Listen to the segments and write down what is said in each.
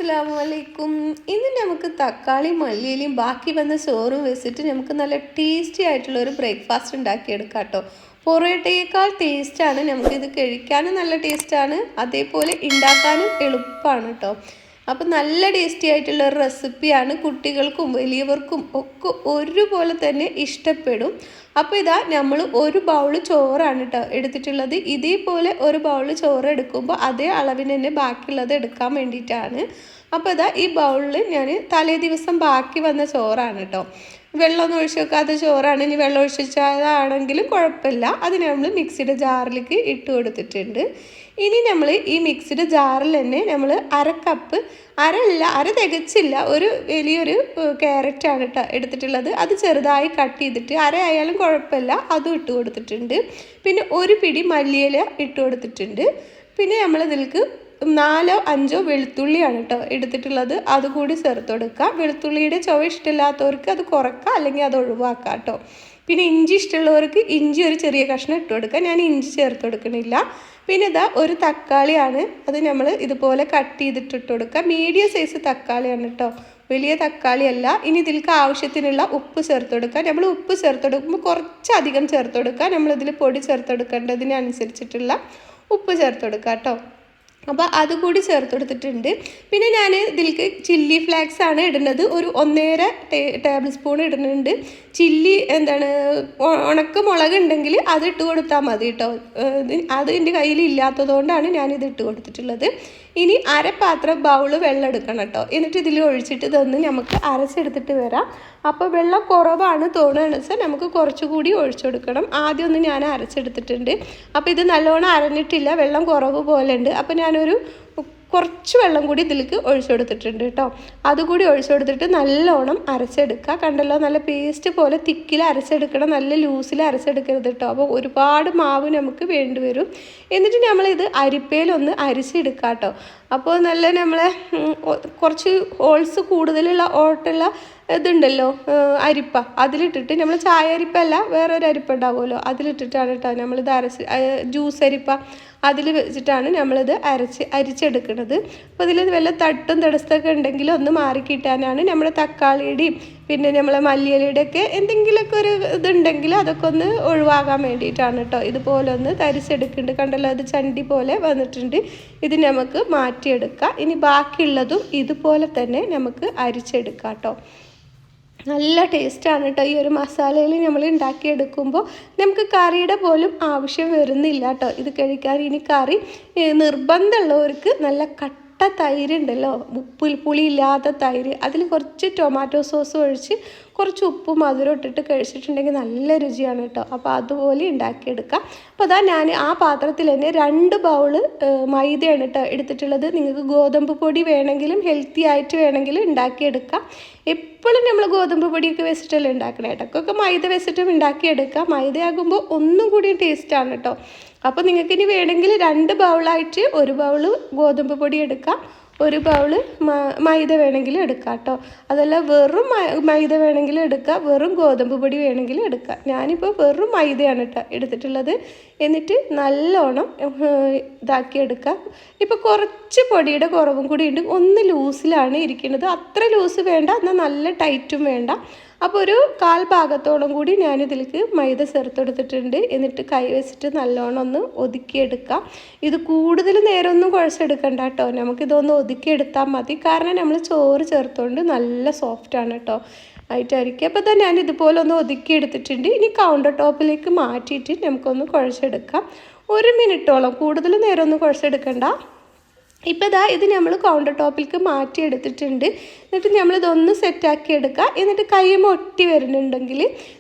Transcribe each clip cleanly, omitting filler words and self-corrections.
അസ്സലാമലൈക്കും. ഇന്ന് നമുക്ക് തക്കാളി മല്ലിയിലയും ബാക്കി വന്ന ചോറും വെച്ചിട്ട് നമുക്ക് നല്ല ടേസ്റ്റി ആയിട്ടുള്ള ഒരു ബ്രേക്ക്ഫാസ്റ്റ് ഉണ്ടാക്കിയെടുക്കാം കേട്ടോ. പൊറോട്ടയേക്കാൾ ടേസ്റ്റാണ്, നമുക്കിത് കഴിക്കാനും നല്ല ടേസ്റ്റാണ്, അതേപോലെ ഉണ്ടാക്കാനും എളുപ്പമാണ് കേട്ടോ. അപ്പം നല്ല ടേസ്റ്റി ആയിട്ടുള്ള ഒരു റെസിപ്പിയാണ്. കുട്ടികൾക്കും വലിയവർക്കും ഒക്കെ ഒരുപോലെ തന്നെ ഇഷ്ടപ്പെടും. അപ്പോൾ ഇതാ നമ്മൾ ഒരു ബൗള് ചോറാണ് കേട്ടോ എടുത്തിട്ടുള്ളത്. ഇതേപോലെ ഒരു ബൗള് ചോറ് എടുക്കുമ്പോൾ അതേ അളവിന് തന്നെ ബാക്കിയുള്ളത് എടുക്കാൻ വേണ്ടിയിട്ടാണ്. അപ്പോൾ ഇതാ ഈ ബൗളിൽ ഞാൻ തലേ ദിവസം ബാക്കി വന്ന ചോറാണ് കേട്ടോ. വെള്ളമൊന്നും ഒഴിച്ച് വെക്കാത്ത ചോറാണ്. ഇനി വെള്ളം ഒഴിച്ചാണെങ്കിലും കുഴപ്പമില്ല. അതിന് നമ്മൾ മിക്സിയുടെ ജാറിലേക്ക് ഇട്ട് കൊടുത്തിട്ടുണ്ട്. ഇനി നമ്മൾ ഈ മിക്സിയുടെ ജാറിൽ തന്നെ നമ്മൾ അര തികച്ചില്ല, ഒരു വലിയൊരു ക്യാരറ്റാണ് കേട്ടോ എടുത്തിട്ടുള്ളത്. അത് ചെറുതായി കട്ട് ചെയ്തിട്ട് അര ആയാലും കുഴപ്പമില്ല, അതും ഇട്ട് കൊടുത്തിട്ടുണ്ട്. പിന്നെ ഒരു പിടി മല്ലിയില ഇട്ട് കൊടുത്തിട്ടുണ്ട്. പിന്നെ നമ്മൾ ഇതിലേക്ക് 4-5 വെളുത്തുള്ളിയാണ് കേട്ടോ എടുത്തിട്ടുള്ളത്. അതുകൂടി ചേർത്ത് കൊടുക്കുക. വെളുത്തുള്ളിയുടെ ചുവ ഇഷ്ടമില്ലാത്തവർക്ക് അത് കുറക്കുക, അല്ലെങ്കിൽ അത് ഒഴിവാക്കാം കേട്ടോ. പിന്നെ ഇഞ്ചി ഇഷ്ടമുള്ളവർക്ക് ഇഞ്ചി ഒരു ചെറിയ കഷ്ണം ഇട്ട് കൊടുക്കുക. ഞാൻ ഇഞ്ചി ചേർത്ത് കൊടുക്കണില്ല. പിന്നെ ഇതാ ഒരു തക്കാളിയാണ്, അത് നമ്മൾ ഇതുപോലെ കട്ട് ചെയ്തിട്ട് കൊടുക്കുക. മീഡിയം സൈസ് തക്കാളിയാണ് കേട്ടോ, വലിയ തക്കാളിയല്ല. ഇനി ഇതിലേക്ക് ആവശ്യത്തിനുള്ള ഉപ്പ് ചേർത്ത് കൊടുക്കുക. നമ്മൾ ഉപ്പ് ചേർത്ത് കൊടുക്കുമ്പോൾ കുറച്ചധികം ചേർത്ത് കൊടുക്കുക. നമ്മളിതിൽ പൊടി ചേർത്ത് കൊടുക്കേണ്ടതിനനുസരിച്ചിട്ടുള്ള ഉപ്പ് ചേർത്ത് കൊടുക്കുക കേട്ടോ. അപ്പോൾ അതുകൂടി ചേർത്ത് കൊടുത്തിട്ടുണ്ട്. പിന്നെ ഞാൻ ഇതിലേക്ക് ചില്ലി ഫ്ലേക്സ് ആണ് ഇടുന്നത്. ഒരു 1.5 ടേബിൾ സ്പൂൺ ഇടുന്നുണ്ട്. ഉണക്ക മുളക് ഉണ്ടെങ്കിൽ അത് ഇട്ട് കൊടുത്താൽ മതി കേട്ടോ. അത് എൻ്റെ കയ്യിൽ ഇല്ലാത്തതുകൊണ്ടാണ് ഞാനിത് ഇട്ട് കൊടുത്തിട്ടുള്ളത്. ഇനി അരപ്പാത്രം ബൗള് വെള്ളം എടുക്കണം കേട്ടോ. എന്നിട്ട് ഇതിൽ ഒഴിച്ചിട്ട് ഇതൊന്ന് നമുക്ക് അരച്ചെടുത്തിട്ട് വരാം. അപ്പോൾ വെള്ളം കുറവാണ് തോന്നുകയാണെന്ന് വെച്ചാൽ നമുക്ക് കുറച്ചുകൂടി ഒഴിച്ചു കൊടുക്കണം. ആദ്യം ഒന്ന് ഞാൻ അരച്ചെടുത്തിട്ടുണ്ട്. അപ്പോൾ ഇത് നല്ലോണം അരഞ്ഞിട്ടില്ല, വെള്ളം കുറവ് പോലെ ഉണ്ട്. അപ്പോൾ ഞാനൊരു കുറച്ച് വെള്ളം കൂടി ഇതിലേക്ക് ഒഴിച്ചു കൊടുത്തിട്ടുണ്ട് കേട്ടോ. അതുകൂടി ഒഴിച്ചു കൊടുത്തിട്ട് നല്ലോണം അരച്ചെടുക്കുക. കണ്ടല്ലോ, നല്ല പേസ്റ്റ് പോലെ തിക്കിൽ അരച്ചെടുക്കണം, നല്ല ലൂസിൽ അരച്ചെടുക്കരുത് കേട്ടോ. അപ്പോൾ ഒരുപാട് മാവ് നമുക്ക് വേണ്ടി വരും. എന്നിട്ട് നമ്മളിത് അരിപ്പയിലൊന്ന് അരിച്ചെടുക്കുക കേട്ടോ. അപ്പോൾ നല്ല നമ്മളെ കുറച്ച് ഹോൾസ് കൂടുതലുള്ള ഓട്ടുള്ള ഇതുണ്ടല്ലോ അരിപ്പ, അതിലിട്ടിട്ട് നമ്മൾ ചായ അരിപ്പല്ല, വേറൊരു അരിപ്പ ഉണ്ടാവുമല്ലോ, അതിലിട്ടിട്ടാണ് കേട്ടോ നമ്മളിത് ജ്യൂസ് അരിപ്പ അതിൽ വെച്ചിട്ടാണ് നമ്മളിത് അരിച്ചെടുക്കുന്നത്. അപ്പോൾ ഇതിൽ വല്ല തട്ടും തടസ്സമൊക്കെ ഉണ്ടെങ്കിൽ ഒന്ന് മാറിക്കിട്ടാനാണ്. നമ്മുടെ തക്കാളിയുടെയും പിന്നെ നമ്മളെ മല്ലിയിലയുടെയൊക്കെ എന്തെങ്കിലുമൊക്കെ ഒരു ഇതുണ്ടെങ്കിൽ അതൊക്കെ ഒന്ന് ഒഴിവാകാൻ വേണ്ടിയിട്ടാണ് കേട്ടോ. ഇതുപോലെ ഒന്ന് തരിച്ചെടുക്കുന്നുണ്ട്. കണ്ടല്ലോ, അത് ചണ്ടി പോലെ വന്നിട്ടുണ്ട്. ഇത് നമുക്ക് മാറ്റിയെടുക്കാം. ഇനി ബാക്കിയുള്ളതും ഇതുപോലെ തന്നെ നമുക്ക് അരിച്ചെടുക്കാം കേട്ടോ. നല്ല ടേസ്റ്റാണ് കേട്ടോ. ഈ ഒരു മസാലയിൽ നമ്മൾ ഉണ്ടാക്കിയെടുക്കുമ്പോൾ നമുക്ക് കറിയുടെ പോലും ആവശ്യം വരുന്നില്ല കേട്ടോ ഇത് കഴിക്കാൻ. ഇനി കറി നിർബന്ധമുള്ളവർക്ക് നല്ല തൈര് ഉണ്ടല്ലോ, പുളി ഇല്ലാത്ത തൈര്, അതിൽ കുറച്ച് ടൊമാറ്റോ സോസ് ഒഴിച്ച് കുറച്ച് ഉപ്പും മധുരം ഇട്ടിട്ട് കഴിച്ചിട്ടുണ്ടെങ്കിൽ നല്ല രുചിയാണ് കേട്ടോ. അപ്പോൾ അതുപോലെ ഉണ്ടാക്കിയെടുക്കാം. അപ്പോൾ അതാ ഞാൻ ആ പാത്രത്തിൽ തന്നെ 2 ബൗള് മൈദയാണ് കേട്ടോ എടുത്തിട്ടുള്ളത്. നിങ്ങൾക്ക് ഗോതമ്പ് പൊടി വേണമെങ്കിലും ഹെൽത്തി ആയിട്ട് വേണമെങ്കിലും ഉണ്ടാക്കിയെടുക്കാം. എപ്പോഴും നമ്മൾ ഗോതമ്പ് പൊടിയൊക്കെ വെച്ചിട്ടല്ലേ ഉണ്ടാക്കണേ. ഇടയ്ക്കൊക്കെ മൈദ വെച്ചിട്ടും ഉണ്ടാക്കിയെടുക്കാം. മൈദയാകുമ്പോൾ ഒന്നും കൂടി ടേസ്റ്റാണ് കേട്ടോ. അപ്പോൾ നിങ്ങൾക്ക് ഇനി വേണമെങ്കിൽ 2 ബൗളായിട്ട് 1 ബൗള് ഗോതമ്പ് പൊടി എടുക്കാം, 1 ബൗള് മൈദ വേണമെങ്കിൽ എടുക്കാം കേട്ടോ. അതല്ല വെറും മൈദ വേണമെങ്കിലും എടുക്കാം, വെറും ഗോതമ്പ് പൊടി വേണമെങ്കിലും എടുക്കാം. ഞാനിപ്പോൾ വെറും മൈദയാണ് കേട്ടോ എടുത്തിട്ടുള്ളത്. എന്നിട്ട് നല്ലോണം ഇതാക്കിയെടുക്കാം. ഇപ്പോൾ കുറച്ച് പൊടിയുടെ കുറവും കൂടി ഉണ്ട്. ഒന്ന് ലൂസിലാണ് ഇരിക്കുന്നത്, അത്ര ലൂസ് വേണ്ട, എന്നാൽ നല്ല ടൈറ്റും വേണ്ട. അപ്പോൾ ഒരു 1/4 ഭാഗത്തോളം കൂടി ഞാനിതിലേക്ക് മൈദ ചേർത്തെടുത്തിട്ടുണ്ട്. എന്നിട്ട് കൈ വെച്ചിട്ട് നല്ലോണം ഒന്ന് ഒതുക്കിയെടുക്കാം. ഇത് കൂടുതൽ നേരമൊന്നും കുഴച്ചെടുക്കണ്ട കേട്ടോ, നമുക്കിതൊന്ന് ഒതുക്കിയെടുത്താൽ മതി. കാരണം നമ്മൾ ചോറ് ചേർത്തുകൊണ്ട് നല്ല സോഫ്റ്റാണ് കേട്ടോ ആയിട്ടായിരിക്കും. അപ്പോൾ തന്നെ ഞാൻ ഇതുപോലെ ഒന്ന് ഒതുക്കിയെടുത്തിട്ടുണ്ട്. ഇനി കൗണ്ടർ ടോപ്പിലേക്ക് മാറ്റിയിട്ട് നമുക്കൊന്ന് കുഴച്ചെടുക്കാം. 1 മിനിറ്റോളം, കൂടുതൽ നേരമൊന്നും കുഴച്ചെടുക്കണ്ട. ഇപ്പോൾ ഇതാ ഇത് നമ്മൾ കൗണ്ടർ ടോപ്പിലേക്ക് മാറ്റിയെടുത്തിട്ടുണ്ട്. എന്നിട്ട് നമ്മളിതൊന്ന് സെറ്റാക്കി എടുക്കുക. എന്നിട്ട് കൈയ്യുമ്പോൾ ഒട്ടി വരുന്നുണ്ടെങ്കിൽ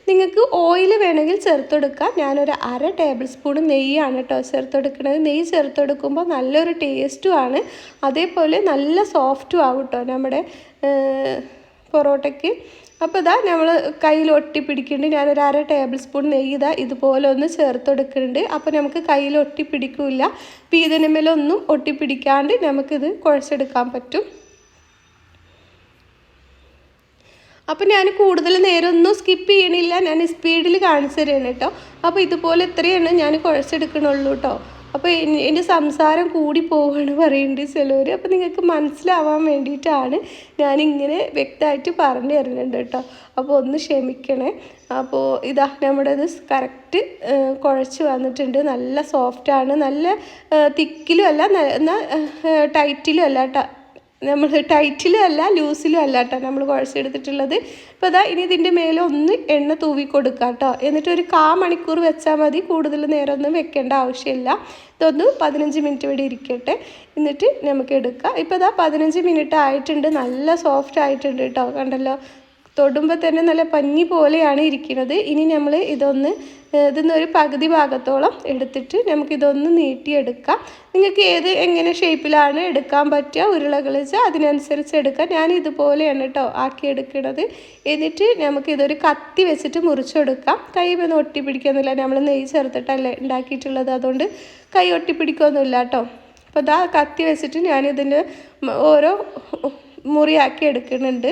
നിങ്ങൾക്ക് ഓയിൽ വേണമെങ്കിൽ ചേർത്തെടുക്കാം. ഞാനൊരു 1/2 ടേബിൾ സ്പൂൺ നെയ്യാണ് കേട്ടോ ചേർത്തെടുക്കുന്നത്. നെയ്യ് ചേർത്തെടുക്കുമ്പോൾ നല്ലൊരു ടേസ്റ്റുമാണ്, അതേപോലെ നല്ല സോഫ്റ്റും ആവും കേട്ടോ നമ്മുടെ പൊറോട്ടയ്ക്ക്. അപ്പോൾ ഇതാ നമ്മൾ കയ്യിൽ ഒട്ടിപ്പിടിക്കുന്നുണ്ട്. ഞാനൊരു 1/2 ടേബിൾ സ്പൂൺ നെയ്യ് ഇതുപോലെ ഒന്ന് ചേർത്തെടുക്കുന്നുണ്ട്. അപ്പോൾ നമുക്ക് കയ്യിൽ ഒട്ടിപ്പിടിക്കില്ല, പീതനമേലൊന്നും ഒട്ടിപ്പിടിക്കാണ്ട് നമുക്കിത് കുഴച്ചെടുക്കാൻ പറ്റും. അപ്പോൾ ഞാൻ കൂടുതൽ നേരമൊന്നും സ്കിപ്പ് ചെയ്യണില്ല, ഞാൻ സ്പീഡിൽ കാണിച്ചു തരാണ് കേട്ടോ. അപ്പോൾ ഇതുപോലെ ഇത്രയാണ് ഞാൻ കുഴച്ചെടുക്കണുള്ളൂ കേട്ടോ. അപ്പോൾ എൻ്റെ സംസാരം കൂടി പോവാണ് പറയുന്നുണ്ട് ചിലവർ. അപ്പോൾ നിങ്ങൾക്ക് മനസ്സിലാവാൻ വേണ്ടിയിട്ടാണ് ഞാനിങ്ങനെ വ്യക്തമായിട്ട് പറഞ്ഞു തരുന്നുണ്ട് കേട്ടോ. അപ്പോൾ ഒന്ന് ക്ഷമിക്കണേ. അപ്പോൾ ഇതാ നമ്മുടെ ഇത് കറക്റ്റ് കുഴച്ച് വന്നിട്ടുണ്ട്. നല്ല സോഫ്റ്റാണ്, നല്ല തിക്കിലും അല്ല എന്നാൽ ടൈറ്റിലും അല്ല കേട്ടോ. നമ്മൾ ടൈറ്റിലും അല്ല ലൂസിലും അല്ല കേട്ടോ നമ്മൾ കുഴച്ചെടുത്തിട്ടുള്ളത്. അപ്പോൾ അതാ ഇനി ഇതിൻ്റെ മേലെ ഒന്ന് എണ്ണ തൂവി കൊടുക്കുക കേട്ടോ. എന്നിട്ട് ഒരു 1/4 മണിക്കൂർ വെച്ചാൽ മതി, കൂടുതൽ നേരമൊന്നും വെക്കേണ്ട ആവശ്യമില്ല. ഇതൊന്ന് 15 മിനിറ്റ് ഇവിടെ ഇരിക്കട്ടെ, എന്നിട്ട് നമുക്ക് എടുക്കാം. ഇപ്പോൾ ഇതാ 15 മിനിറ്റ് ആയിട്ടുണ്ട്, നല്ല സോഫ്റ്റ് ആയിട്ടുണ്ട് കേട്ടോ. കണ്ടല്ലോ, തൊടുമ്പോൾ തന്നെ നല്ല പഞ്ഞി പോലെയാണ് ഇരിക്കുന്നത്. ഇനി നമ്മൾ ഇതിന്നൊരു പകുതി ഭാഗത്തോളം എടുത്തിട്ട് നമുക്കിതൊന്ന് നീട്ടിയെടുക്കാം. നിങ്ങൾക്ക് എങ്ങനെ ഷേപ്പിലാണ് എടുക്കാൻ പറ്റുക ഉരുളകൾ വെച്ചാൽ അതിനനുസരിച്ച് എടുക്കാം. ഞാൻ ഇതുപോലെയാണ് കേട്ടോ ആക്കിയെടുക്കുന്നത്. എന്നിട്ട് നമുക്കിതൊരു കത്തി വെച്ചിട്ട് മുറിച്ചെടുക്കാം. കൈ ഒന്നും ഒട്ടിപ്പിടിക്കൊന്നുമില്ല, നമ്മൾ നെയ്യ് ചേർത്തിട്ടല്ലേ ഉണ്ടാക്കിയിട്ടുള്ളത്, അതുകൊണ്ട് കൈ ഒട്ടിപ്പിടിക്കൊന്നുമില്ല കേട്ടോ. അപ്പോൾ ഇതാ കത്തി വെച്ചിട്ട് ഞാനിതിൻ്റെ ഓരോ മുറിയാക്കി എടുക്കുന്നുണ്ട്.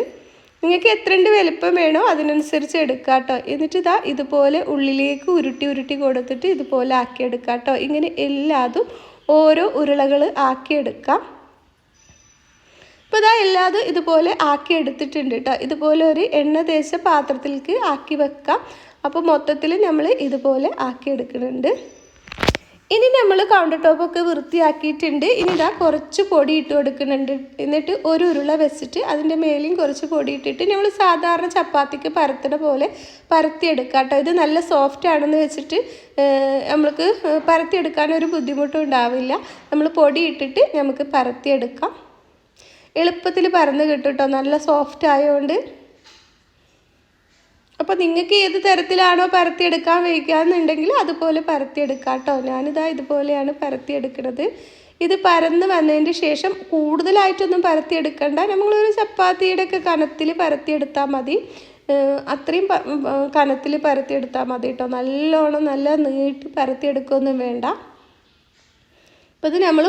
നിങ്ങൾക്ക് എത്രണ്ട് വലുപ്പം വേണോ അതിനനുസരിച്ച് എടുക്കുക കേട്ടോ. എന്നിട്ട് ഇതുപോലെ ഉള്ളിലേക്ക് ഉരുട്ടി കൊടുത്തിട്ട് ഇതുപോലെ ആക്കിയെടുക്കുക കേട്ടോ. ഇങ്ങനെ എല്ലാതും ഓരോ ഉരുളകൾ ആക്കിയെടുക്കാം. ഇപ്പോൾ എല്ലാതും ഇതുപോലെ ആക്കിയെടുത്തിട്ടുണ്ട് കേട്ടോ. ഇതുപോലെ ഒരു എണ്ണ തേച്ച പാത്രത്തിലേക്ക് ആക്കി വെക്കാം. അപ്പോൾ മൊത്തത്തിൽ നമ്മൾ ഇതുപോലെ ആക്കിയെടുക്കുന്നുണ്ട്. ഇനി നമ്മൾ കൗണ്ടർ ടോപ്പൊക്കെ വൃത്തിയാക്കിയിട്ടുണ്ട്. ഇനി കുറച്ച് പൊടി ഇട്ട് കൊടുക്കുന്നുണ്ട്. എന്നിട്ട് ഒരു ഉരുള വെച്ചിട്ട് അതിൻ്റെ മേലെയും കുറച്ച് പൊടി ഇട്ടിട്ട് നമ്മൾ സാധാരണ ചപ്പാത്തിക്ക് പരത്തുന്ന പോലെ പരത്തിയെടുക്കുക കേട്ടോ. ഇത് നല്ല സോഫ്റ്റ് ആണെന്ന് വെച്ചിട്ട് നമ്മൾക്ക് പരത്തിയെടുക്കാനൊരു ബുദ്ധിമുട്ടും ഉണ്ടാവില്ല. നമ്മൾ പൊടി ഇട്ടിട്ട് നമുക്ക് പരത്തിയെടുക്കാം. എളുപ്പത്തിൽ പരന്ന് കിട്ടും കേട്ടോ, നല്ല സോഫ്റ്റ് ആയതുകൊണ്ട്. അപ്പോൾ നിങ്ങൾക്ക് ഏത് തരത്തിലാണോ പരത്തിയെടുക്കാൻ വയ്ക്കാന്നുണ്ടെങ്കിൽ അതുപോലെ പരത്തിയെടുക്കാം കേട്ടോ. ഞാനിതാ ഇതുപോലെയാണ് പരത്തിയെടുക്കുന്നത്. ഇത് പരന്ന് വന്നതിന് ശേഷം കൂടുതലായിട്ടൊന്നും പരത്തിയെടുക്കണ്ട, നമ്മളൊരു ചപ്പാത്തിയുടെയൊക്കെ കനത്തിൽ പരത്തിയെടുത്താൽ മതി. അത്രയും കനത്തിൽ പരത്തിയെടുത്താൽ മതി കേട്ടോ. നല്ലോണം നല്ല നീട്ടി പരത്തിയെടുക്കുകയൊന്നും വേണ്ട. അപ്പോൾ ഇത് നമ്മൾ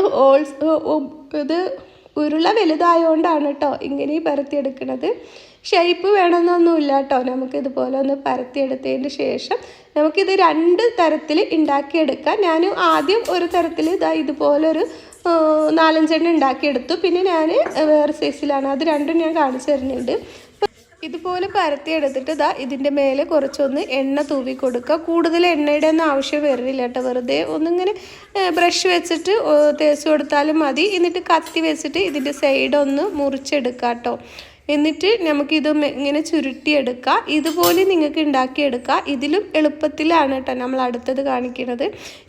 ഇത് ഉരുള വലുതായതുകൊണ്ടാണ് കേട്ടോ ഇങ്ങനെ പരത്തിയെടുക്കുന്നത്. ഷേപ്പ് വേണമെന്നൊന്നുമില്ല കേട്ടോ. നമുക്കിതുപോലെ ഒന്ന് പരത്തിയെടുത്തതിന് ശേഷം നമുക്കിത് 2 തരത്തിൽ ഉണ്ടാക്കിയെടുക്കാം. ഞാൻ ആദ്യം ഒരു തരത്തിൽ ഇതുപോലൊരു 4-5 ഉണ്ടാക്കിയെടുത്തു. പിന്നെ ഞാൻ വേറെ സൈസിലാണ്, അത് രണ്ടും ഞാൻ കാണിച്ചു തരുന്നുണ്ട്. ഇതുപോലെ പരത്തിയെടുത്തിട്ട് ഇതിൻ്റെ മേലെ കുറച്ചൊന്ന് എണ്ണ തൂവി കൊടുക്കുക. കൂടുതൽ എണ്ണയുടെ ഒന്നും ആവശ്യം വരില്ല കേട്ടോ. വെറുതെ ഒന്നിങ്ങനെ ബ്രഷ് വെച്ചിട്ട് തേച്ച് കൊടുത്താലും മതി. എന്നിട്ട് കത്തി വെച്ചിട്ട് ഇതിൻ്റെ സൈഡൊന്ന് മുറിച്ചെടുക്കുക കേട്ടോ. എന്നിട്ട് നമുക്കിത് ഇങ്ങനെ ചുരുട്ടിയെടുക്കാം. ഇതുപോലെ നിങ്ങൾക്ക് ഉണ്ടാക്കിയെടുക്കാം. ഇതിലും എളുപ്പത്തിലാണ് കേട്ടോ നമ്മൾ അടുത്തത് കാണിക്കുന്നത്.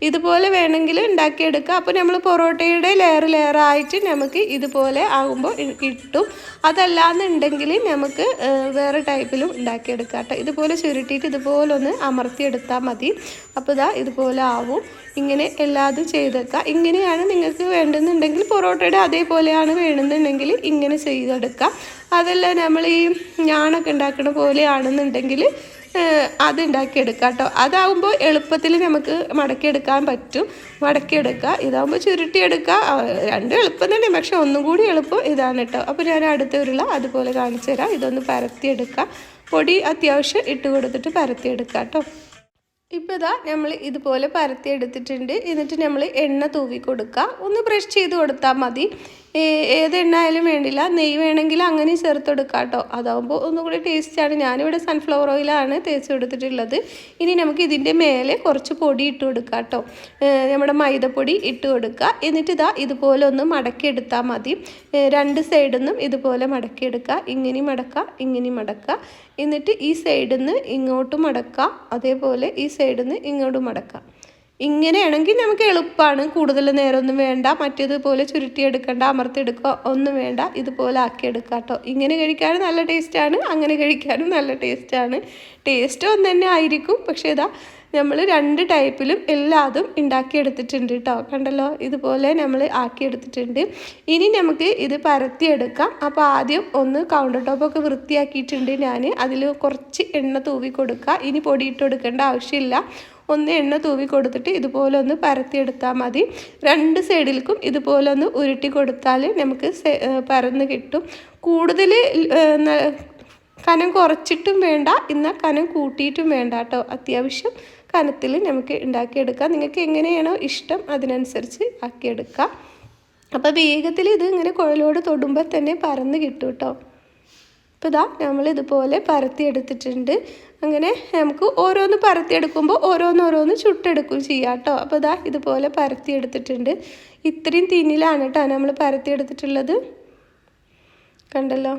ഇതുപോലെ വേണമെങ്കിൽ ഉണ്ടാക്കിയെടുക്കുക. അപ്പോൾ നമ്മൾ പൊറോട്ടയുടെ ലെയറായിട്ട് നമുക്ക് ഇതുപോലെ ആകുമ്പോൾ കിട്ടും. അതല്ലാന്നുണ്ടെങ്കിൽ നമുക്ക് വേറെ ടൈപ്പിലും ഉണ്ടാക്കിയെടുക്കാം കേട്ടോ. ഇതുപോലെ ചുരുട്ടിയിട്ട് ഇതുപോലെ ഒന്ന് അമർത്തിയെടുത്താൽ മതി. അപ്പോൾ ഇതുപോലെ ആവും. ഇങ്ങനെ എല്ലാതും ചെയ്തെടുക്കുക. ഇങ്ങനെയാണ് നിങ്ങൾക്ക് വേണ്ടുന്നുണ്ടെങ്കിൽ പൊറോട്ടയുടെ അതേപോലെയാണ് വേണമെന്നുണ്ടെങ്കിൽ ഇങ്ങനെ ചെയ്തെടുക്കാം. അതല്ല നമ്മൾ ഈ ഞാണൊക്കെ ഉണ്ടാക്കുന്ന പോലെയാണെന്നുണ്ടെങ്കിൽ അത് ഉണ്ടാക്കിയെടുക്കാം കേട്ടോ. അതാവുമ്പോൾ എളുപ്പത്തിൽ നമുക്ക് മടക്കിയെടുക്കാൻ പറ്റും. മടക്കിയെടുക്കുക. ഇതാകുമ്പോൾ ചുരുട്ടിയെടുക്കുക. രണ്ടും എളുപ്പം തന്നെ, പക്ഷെ ഒന്നും കൂടി എളുപ്പം ഇതാണ് കേട്ടോ. അപ്പോൾ ഞാൻ അടുത്ത ഉരുള അതുപോലെ കാണിച്ചു തരാം. ഇതൊന്ന് പരത്തിയെടുക്കുക. പൊടി അത്യാവശ്യം ഇട്ട് കൊടുത്തിട്ട് പരത്തിയെടുക്കുക കേട്ടോ. ഇപ്പോൾ നമ്മൾ ഇതുപോലെ പരത്തിയെടുത്തിട്ടുണ്ട്. എന്നിട്ട് നമ്മൾ എണ്ണ തൂവി കൊടുക്കുക. ഒന്ന് ബ്രഷ് ചെയ്ത് കൊടുത്താൽ മതി. ഏത് എണ്ണ ആയാലും വേണ്ടില്ല, നെയ്യ് വേണമെങ്കിൽ അങ്ങനെ ചേർത്ത് കൊടുക്കാം കേട്ടോ. അതാകുമ്പോൾ ഒന്നുകൂടി ടേസ്റ്റാണ്. ഞാനിവിടെ സൺഫ്ലവർ ഓയിലാണ് തേച്ച് കൊടുത്തിട്ടുള്ളത്. ഇനി നമുക്ക് ഇതിൻ്റെ മേലെ കുറച്ച് പൊടി ഇട്ട് കൊടുക്കാം കേട്ടോ. നമ്മുടെ മൈദപ്പൊടി ഇട്ട് കൊടുക്കുക. എന്നിട്ട് ഇതുപോലെ ഒന്ന് മടക്കിയെടുത്താൽ മതി. 2 സൈഡിൽ നിന്നും ഇതുപോലെ മടക്കിയെടുക്കുക. ഇങ്ങനെ മടക്കുക, ഇങ്ങനെ മടക്കുക. എന്നിട്ട് ഈ സൈഡിൽ നിന്ന് ഇങ്ങോട്ട് മടക്കുക. അതേപോലെ ഈ സൈഡിൽ നിന്ന് ഇങ്ങോട്ട് മടക്കുക. ഇങ്ങനെയാണെങ്കിൽ നമുക്ക് എളുപ്പമാണ്. കൂടുതൽ നേരമൊന്നും വേണ്ട. മറ്റേതുപോലെ ചുരുട്ടിയെടുക്കണ്ട, അമർത്തിയെടുക്കുക ഒന്നും വേണ്ട. ഇതുപോലെ ആക്കിയെടുക്കുക കേട്ടോ. ഇങ്ങനെ കഴിക്കാനും നല്ല ടേസ്റ്റാണ്, അങ്ങനെ കഴിക്കാനും നല്ല ടേസ്റ്റാണ്. ടേസ്റ്റ് ഒന്ന് തന്നെ ആയിരിക്കും. പക്ഷേ നമ്മൾ 2 ടൈപ്പിലും എല്ലാതും ഉണ്ടാക്കിയെടുത്തിട്ടുണ്ട് കേട്ടോ. കണ്ടല്ലോ, ഇതുപോലെ നമ്മൾ ആക്കിയെടുത്തിട്ടുണ്ട്. ഇനി നമുക്ക് ഇത് പരത്തിയെടുക്കാം. അപ്പോൾ ആദ്യം ഒന്ന് കൗണ്ടർ ടോപ്പൊക്കെ വൃത്തിയാക്കിയിട്ടുണ്ട് ഞാൻ. അതിൽ കുറച്ച് എണ്ണ തൂവി കൊടുക്കുക. ഇനി പൊടിയിട്ട് കൊടുക്കേണ്ട ആവശ്യമില്ല. ഒന്ന് എണ്ണ തൂവി കൊടുത്തിട്ട് ഇതുപോലെ ഒന്ന് പരത്തിയെടുത്താൽ മതി. 2 സൈഡിലേക്കും ഇതുപോലെ ഒന്ന് ഉരുട്ടി കൊടുത്താൽ നമുക്ക് പരന്ന് കിട്ടും. കൂടുതൽ കനം കുറച്ചിട്ടും വേണ്ട, എന്നാൽ കനം കൂട്ടിയിട്ടും വേണ്ട കേട്ടോ. അത്യാവശ്യം കനത്തിൽ നമുക്ക് ഉണ്ടാക്കിയെടുക്കാം. നിങ്ങൾക്ക് എങ്ങനെയാണോ ഇഷ്ടം അതിനനുസരിച്ച് ആക്കിയെടുക്കാം. അപ്പോൾ വേഗത്തിൽ ഇത് ഇങ്ങനെ കുഴലോട് തൊടുമ്പോൾ തന്നെ പരന്ന് കിട്ടും കേട്ടോ. അപ്പോൾ ഇതാ നമ്മളിതുപോലെ പരത്തിയെടുത്തിട്ടുണ്ട്. അങ്ങനെ നമുക്ക് ഓരോന്ന് പരത്തിയെടുക്കുമ്പോൾ ഓരോന്നോരോന്ന് ചുട്ടെടുക്കും ചെയ്യാം കേട്ടോ. അപ്പോൾ ഇതാ ഇതുപോലെ പരത്തിയെടുത്തിട്ടുണ്ട്. ഇത്രയും തിന്നിലാണ് കേട്ടോ നമ്മൾ പരത്തിയെടുത്തിട്ടുള്ളത്, കണ്ടല്ലോ.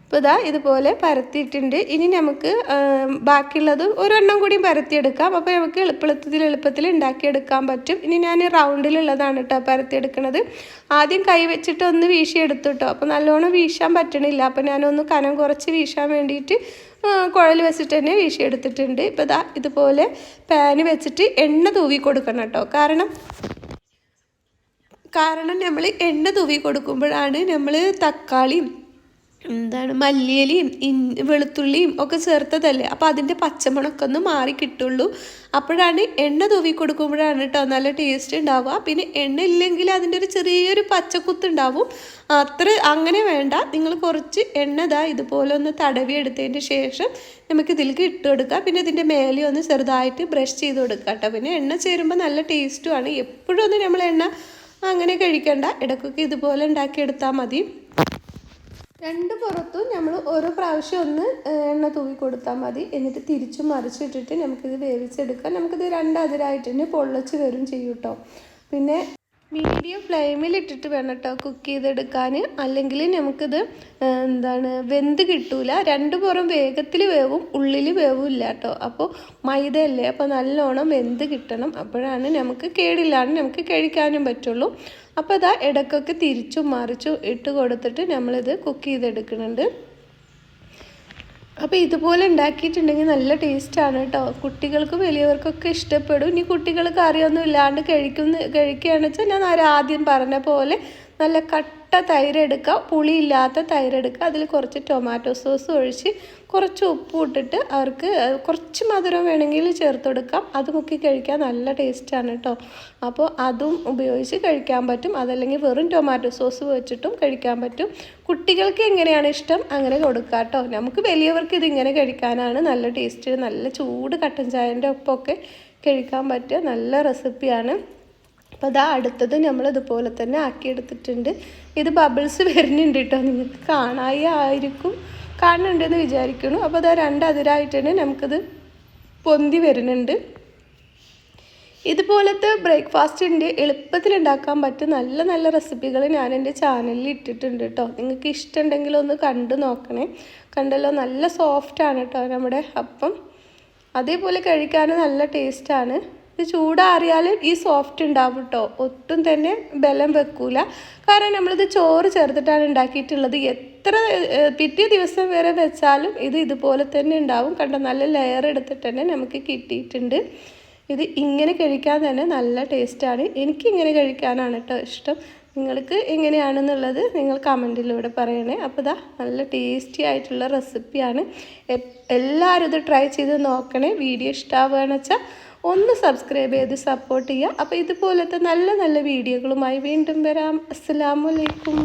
അപ്പോൾ ഇതാ ഇതുപോലെ പരത്തിയിട്ടുണ്ട്. ഇനി നമുക്ക് ബാക്കിയുള്ളത് ഒരെണ്ണം കൂടിയും പരത്തിയെടുക്കാം. അപ്പോൾ നമുക്ക് എളുപ്പത്തിൽ ഉണ്ടാക്കിയെടുക്കാൻ പറ്റും. ഇനി ഞാൻ റൗണ്ടിലുള്ളതാണ് കേട്ടോ പരത്തിയെടുക്കുന്നത്. ആദ്യം കൈ വെച്ചിട്ട് ഒന്ന് വീശിയെടുത്തു കേട്ടോ. അപ്പോൾ നല്ലോണം വീശാൻ പറ്റണില്ല. അപ്പോൾ ഞാനൊന്ന് കനം കുറച്ച് വീശാൻ വേണ്ടിയിട്ട് കുഴൽ വെച്ചിട്ട് തന്നെ വീശിയെടുത്തിട്ടുണ്ട്. ഇപ്പോൾ ഇതാ ഇതുപോലെ പാന് വെച്ചിട്ട് എണ്ണ തൂവി കൊടുക്കണം കേട്ടോ. കാരണം നമ്മൾ എണ്ണ തൂവി കൊടുക്കുമ്പോഴാണ് നമ്മൾ തക്കാളിയും മല്ലിയിലയും വെളുത്തുള്ളിയും ഒക്കെ ചേർത്തതല്ലേ, അപ്പോൾ അതിൻ്റെ പച്ചമുളകൊക്കെ ഒന്ന് മാറി കിട്ടുള്ളൂ. അപ്പോഴാണ് എണ്ണ തൂവി കൊടുക്കുമ്പോഴാണ് കേട്ടോ നല്ല ടേസ്റ്റ് ഉണ്ടാവുക. പിന്നെ എണ്ണ ഇല്ലെങ്കിൽ അതിൻ്റെ ഒരു ചെറിയൊരു പച്ചക്കുത്തുണ്ടാവും. അങ്ങനെ വേണ്ട. നിങ്ങൾ കുറച്ച് എണ്ണ ഇതുപോലെ ഒന്ന് തടവി എടുത്തതിന് ശേഷം നമുക്ക് ഇതിലേക്ക് ഇട്ട് കൊടുക്കാം. പിന്നെ ഇതിൻ്റെ മേലെ ഒന്ന് ചെറുതായിട്ട് ബ്രഷ് ചെയ്ത് കൊടുക്കാം കേട്ടോ. പിന്നെ എണ്ണ ചേരുമ്പോൾ നല്ല ടേസ്റ്റുമാണ്. എപ്പോഴും ഒന്നും നമ്മൾ എണ്ണ അങ്ങനെ കഴിക്കണ്ട, ഇടയ്ക്കൊക്കെ ഇതുപോലെ ഉണ്ടാക്കിയെടുത്താൽ മതി. രണ്ട് പുറത്തും നമ്മൾ ഓരോ പ്രാവശ്യം ഒന്ന് എണ്ണ തൂവി കൊടുത്താൽ മതി. എന്നിട്ട് തിരിച്ചും മറിച്ചിട്ടിട്ട് നമുക്കിത് വേവിച്ചെടുക്കാം. നമുക്കിത് രണ്ടതിരായിട്ട് തന്നെ പൊള്ളച്ച് വരും ചെയ്യും കേട്ടോ. പിന്നെ മീഡിയം ഫ്ലെയിമിലിട്ടിട്ട് വേണം കേട്ടോ കുക്ക് ചെയ്തെടുക്കാൻ. അല്ലെങ്കിൽ നമുക്കിത് വെന്ത് കിട്ടൂല. രണ്ട് പുറം വേഗത്തിൽ വേവും, ഉള്ളിൽ വേവില്ല കേട്ടോ. അപ്പോൾ മൈദയല്ലേ, അപ്പോൾ നല്ലോണം വെന്ത് കിട്ടണം. അപ്പോഴാണ് നമുക്ക് കേടില്ലാണ്ട് നമുക്ക് കഴിക്കാനും പറ്റുള്ളൂ. അപ്പോൾ ഇതാ ഇടയ്ക്കൊക്കെ തിരിച്ചും മറിച്ചും ഇട്ട് കൊടുത്തിട്ട് നമ്മളിത് കുക്ക് ചെയ്തെടുക്കുന്നുണ്ട്. അപ്പോൾ ഇതുപോലെ ഉണ്ടാക്കിയിട്ടുണ്ടെങ്കിൽ നല്ല ടേസ്റ്റാണ് കേട്ടോ. കുട്ടികൾക്കും വലിയവർക്കൊക്കെ ഇഷ്ടപ്പെടും. ഇനി കുട്ടികൾ കറിയൊന്നും ഇല്ലാണ്ട് കഴിക്കുകയാണെന്ന് വെച്ചാൽ ഞാൻ ആദ്യം പറഞ്ഞ പോലെ നല്ല കട്ട തൈര് എടുക്കുക, പുളിയില്ലാത്ത തൈര് എടുക്കുക. അതിൽ കുറച്ച് ടൊമാറ്റോ സോസ് ഒഴിച്ച് കുറച്ച് ഉപ്പ് ഇട്ടിട്ട് അവർക്ക് കുറച്ച് മധുരം വേണമെങ്കിൽ ചേർത്ത് കൊടുക്കാം. അത് മുക്കി കഴിക്കാൻ നല്ല ടേസ്റ്റാണ് കേട്ടോ. അപ്പോൾ അതും ഉപയോഗിച്ച് കഴിക്കാൻ പറ്റും. അതല്ലെങ്കിൽ വെറും ടൊമാറ്റോ സോസ് വെച്ചിട്ടും കഴിക്കാൻ പറ്റും. കുട്ടികൾക്ക് എങ്ങനെയാണ് ഇഷ്ടം അങ്ങനെ കൊടുക്കുക കേട്ടോ. നമുക്ക് വലിയവർക്ക് ഇതിങ്ങനെ കഴിക്കാനാണ് നല്ല ടേസ്റ്റ്. നല്ല ചൂട് കട്ടൻ ചായൻ്റെ ഒപ്പമൊക്കെ കഴിക്കാൻ പറ്റിയ നല്ല റെസിപ്പിയാണ്. അപ്പോൾ അതാ അടുത്തത് നമ്മൾ ഇതുപോലെ തന്നെ ആക്കിയെടുത്തിട്ടുണ്ട്. ഇത് ബബിൾസ് വരുന്നുണ്ട് കേട്ടോ. നിങ്ങൾക്ക് കാണുന്നുണ്ടെന്ന് വിചാരിക്കുന്നു. അപ്പോൾ അതാ രണ്ടതിരായിട്ട് തന്നെ നമുക്കിത് പൊന്തി വരുന്നുണ്ട്. ഇതുപോലത്തെ ബ്രേക്ക്ഫാസ്റ്റിൻ്റെ എളുപ്പത്തിൽ ഉണ്ടാക്കാൻ പറ്റും നല്ല നല്ല റെസിപ്പികൾ ഞാൻ എൻ്റെ ചാനലിൽ ഇട്ടിട്ടുണ്ട് കേട്ടോ. നിങ്ങൾക്ക് ഇഷ്ടമുണ്ടെങ്കിൽ ഒന്ന് കണ്ടു നോക്കണേ. കണ്ടല്ലോ, നല്ല സോഫ്റ്റാണ് കേട്ടോ നമ്മുടെ അപ്പം. അതേപോലെ കഴിക്കാൻ നല്ല ടേസ്റ്റാണ്. ഇത് ചൂടാറിയാൽ ഈ സോഫ്റ്റ് ഉണ്ടാവും കേട്ടോ. ഒട്ടും തന്നെ ബലം വെക്കൂല. കാരണം നമ്മളിത് ചോറ് ചേർത്തിട്ടാണ് ഉണ്ടാക്കിയിട്ടുള്ളത്. എത്ര പിറ്റേ ദിവസം വരെ വെച്ചാലും ഇത് ഇതുപോലെ തന്നെ ഉണ്ടാവും. കണ്ടോ, നല്ല ലെയർ എടുത്തിട്ട് തന്നെ നമുക്ക് കിട്ടിയിട്ടുണ്ട്. ഇത് ഇങ്ങനെ കഴിക്കാൻ തന്നെ നല്ല ടേസ്റ്റാണ്. എനിക്കിങ്ങനെ കഴിക്കാനാണ് കേട്ടോ ഇഷ്ടം. നിങ്ങൾക്ക് എങ്ങനെയാണെന്നുള്ളത് നിങ്ങൾ കമൻറ്റിലൂടെ പറയണേ. അപ്പോൾ ഇതാ നല്ല ടേസ്റ്റി ആയിട്ടുള്ള റെസിപ്പിയാണ്. എല്ലാവരും ഇത് ട്രൈ ചെയ്ത് നോക്കണേ. വീഡിയോ ഇഷ്ടമാവുകയെന്ന് വെച്ചാൽ ഒന്ന് സബ്സ്ക്രൈബ് ചെയ്ത് സപ്പോർട്ട് ചെയ്യുക. അപ്പോൾ ഇതുപോലത്തെ നല്ല നല്ല വീഡിയോകളുമായി വീണ്ടും വരാം. അസ്സലാമു അലൈക്കും.